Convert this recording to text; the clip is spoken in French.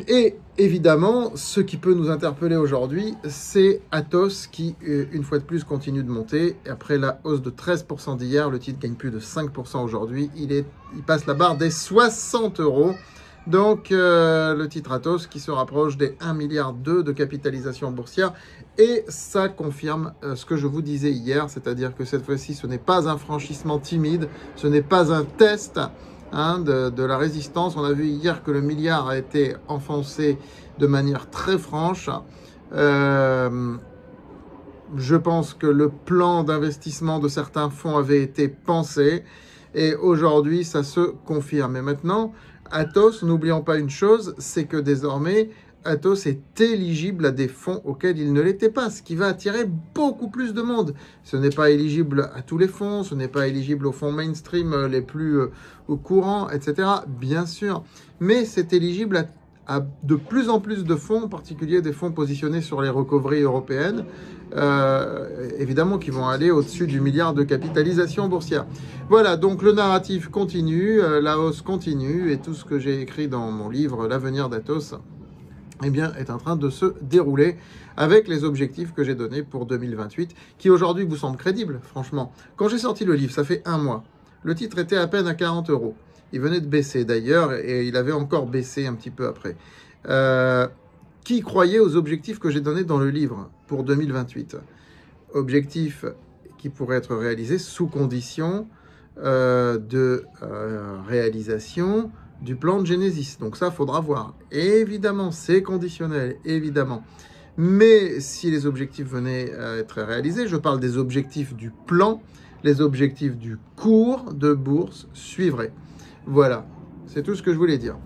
Et évidemment, ce qui peut nous interpeller aujourd'hui, c'est Atos qui, une fois de plus, continue de monter. Et après la hausse de 13% d'hier, le titre gagne plus de 5% aujourd'hui. Il passe la barre des 60 euros. Donc, le titre Atos qui se rapproche des 1,2 milliard de capitalisation boursière. Et ça confirme ce que je vous disais hier, c'est-à-dire que cette fois-ci, ce n'est pas un franchissement timide, ce n'est pas un test de la résistance. On a vu hier que le milliard a été enfoncé de manière très franche. Je pense que le plan d'investissement de certains fonds avait été pensé et aujourd'hui, ça se confirme. Et maintenant, Atos, n'oublions pas une chose, c'est que désormais, Atos est éligible à des fonds auxquels il ne l'était pas, ce qui va attirer beaucoup plus de monde. Ce n'est pas éligible à tous les fonds, ce n'est pas éligible aux fonds mainstream les plus courants, etc. Bien sûr, mais c'est éligible à de plus en plus de fonds, en particulier des fonds positionnés sur les recoveries européennes, évidemment qui vont aller au-dessus du milliard de capitalisation boursière. Voilà, donc le narratif continue, la hausse continue, et tout ce que j'ai écrit dans mon livre « L'avenir d'Atos », eh bien, est en train de se dérouler avec les objectifs que j'ai donnés pour 2028, qui aujourd'hui vous semblent crédibles, franchement. Quand j'ai sorti le livre, ça fait un mois, le titre était à peine à 40 euros. Il venait de baisser d'ailleurs, et il avait encore baissé un petit peu après. Qui croyait aux objectifs que j'ai donnés dans le livre pour 2028? Objectifs qui pourraient être réalisés sous condition de réalisation du plan de Genesis. Donc ça, il faudra voir. Évidemment, c'est conditionnel, évidemment. Mais si les objectifs venaient à être réalisés, je parle des objectifs du plan, les objectifs du cours de bourse suivraient. Voilà, c'est tout ce que je voulais dire.